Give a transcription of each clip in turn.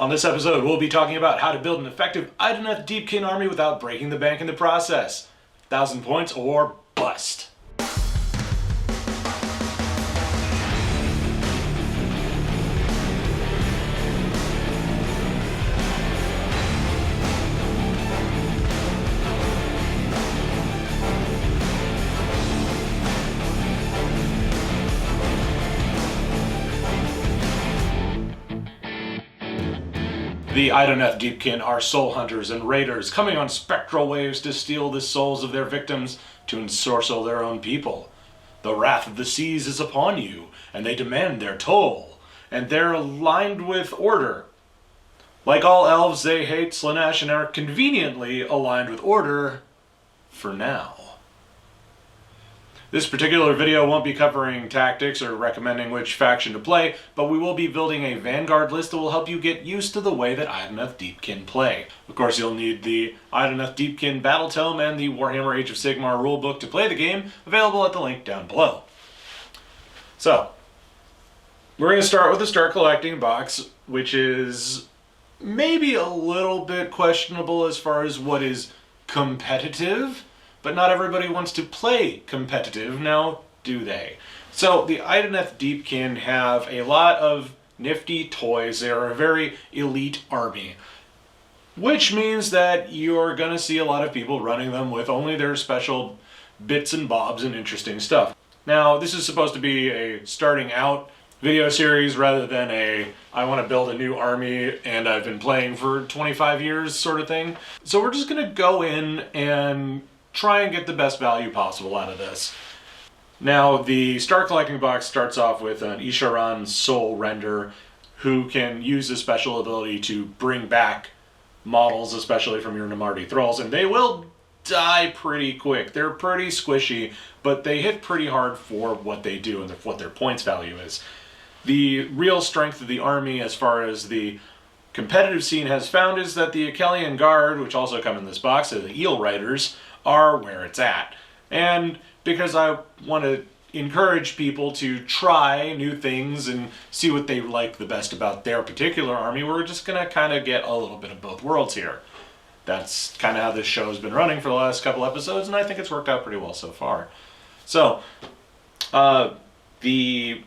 On this episode, we'll be talking about how to build an effective Idoneth Deepkin army without breaking the bank in the process. 1,000 points or bust. The Idoneth Deepkin are soul hunters and raiders, coming on spectral waves to steal the souls of their victims to ensorcel their own people. The wrath of the seas is upon you, and they demand their toll, and they're aligned with order. Like all elves, they hate Slaanesh and are conveniently aligned with order for now. This particular video won't be covering tactics or recommending which faction to play, but we will be building a Vanguard list that will help you get used to the way that Idoneth Deepkin play. Of course, you'll need the Idoneth Deepkin Battle Tome and the Warhammer Age of Sigmar rulebook to play the game, available at the link down below. So, we're going to start with the Start Collecting box, which is maybe a little bit questionable as far as what is competitive. But not everybody wants to play competitive, now do they? So the Idoneth Deepkin have a lot of nifty toys. They are a very elite army, which means that you're going to see a lot of people running them with only their special bits and bobs and interesting stuff. Now, this is supposed to be a starting out video series rather than a I want to build a new army and I've been playing for 25 years sort of thing. So we're just going to go in and try and get the best value possible out of this. Now, the Start Collecting box starts off with an Isharan Soul Render who can use a special ability to bring back models, especially from your Namarti Thralls, and they will die pretty quick. They're pretty squishy, but they hit pretty hard for what they do and what their points value is. The real strength of the army as far as the competitive scene has found is that the Achelian Guard, which also come in this box, the Eel Riders, are where it's at. And because I want to encourage people to try new things and see what they like the best about their particular army, we're just going to kind of get a little bit of both worlds here. That's kind of how this show has been running for the last couple episodes, and I think it's worked out pretty well so far. So, the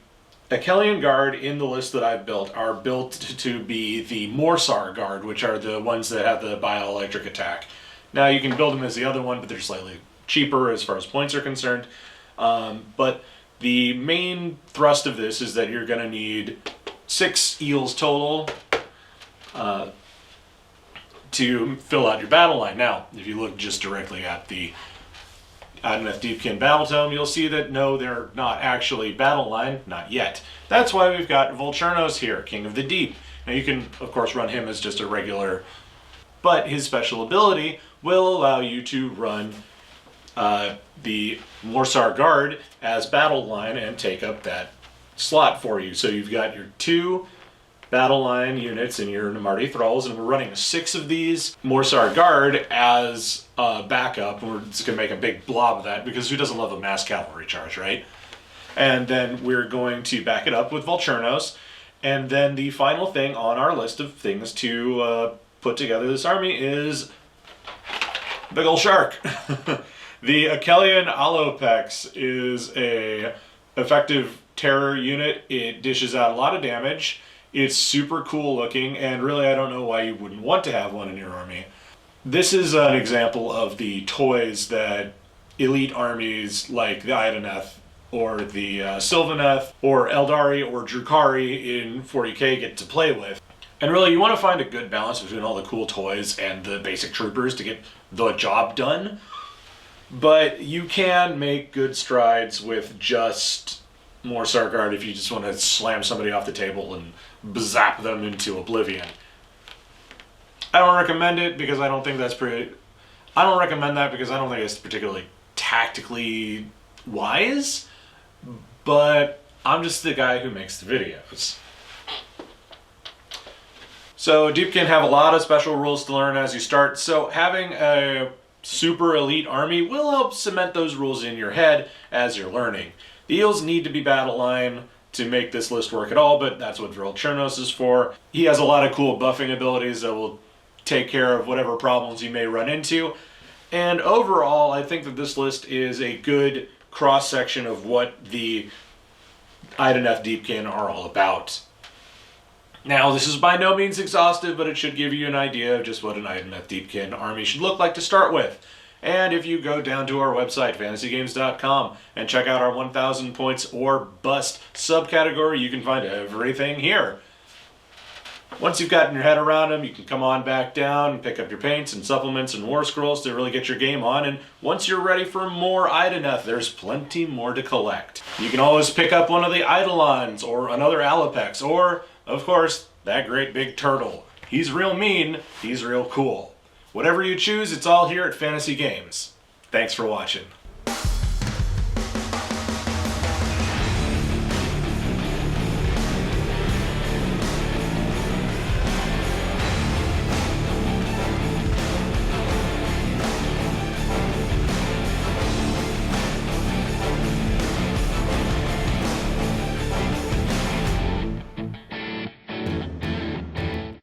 Achelian Guard in the list that I've built are built to be the Morsar Guard, which are the ones that have the bioelectric attack. Now, you can build them as the other one, but they're slightly cheaper as far as points are concerned. But the main thrust of this is that you're going to need 6 eels total to fill out your battle line. Now, if you look just directly at the Idoneth Deepkin Battle Tome, you'll see that no, they're not actually battle line, not yet. That's why we've got Volchernos here, King of the Deep. Now, you can, of course, run him as just a regular, but his special ability will allow you to run the Morsar Guard as battle line and take up that slot for you. So you've got your 2 battle line units in your Namarti Thralls, and we're running 6 of these Morsar Guard as backup. We're just going to make a big blob of that because who doesn't love a mass cavalry charge, right? And then we're going to back it up with Volchernos. And then the final thing on our list of things to put together this army is big ol' shark. The Achelian Alopex is a effective terror unit. It dishes out a lot of damage. It's super cool looking, and really I don't know why you wouldn't want to have one in your army. This is an example of the toys that elite armies like the Idoneth or the Sylvaneth or Eldari or Drukhari in 40k get to play with. And really, you want to find a good balance between all the cool toys and the basic troopers to get the job done. But you can make good strides with just Morsar Guard if you just want to slam somebody off the table and zap them into oblivion. I don't recommend it because I don't think that's I don't recommend that because I don't think it's particularly tactically wise. But I'm just the guy who makes the videos. So Deepkin have a lot of special rules to learn as you start, so having a super elite army will help cement those rules in your head as you're learning. The eels need to be battle line to make this list work at all, but that's what Vril Chernos is for. He has a lot of cool buffing abilities that will take care of whatever problems you may run into. And overall, I think that this list is a good cross-section of what the Idoneth Deepkin are all about. Now, this is by no means exhaustive, but it should give you an idea of just what an Idoneth Deepkin army should look like to start with. And if you go down to our website, fantasygames.com, and check out our 1000 points or bust subcategory, you can find everything here. Once you've gotten your head around them, you can come on back down and pick up your paints and supplements and war scrolls to really get your game on. And once you're ready for more Idoneth, there's plenty more to collect. You can always pick up one of the Eidolons or another Alopex, or, of course, that great big turtle. He's real mean, he's real cool. Whatever you choose, it's all here at Fantasy Games. Thanks for watching.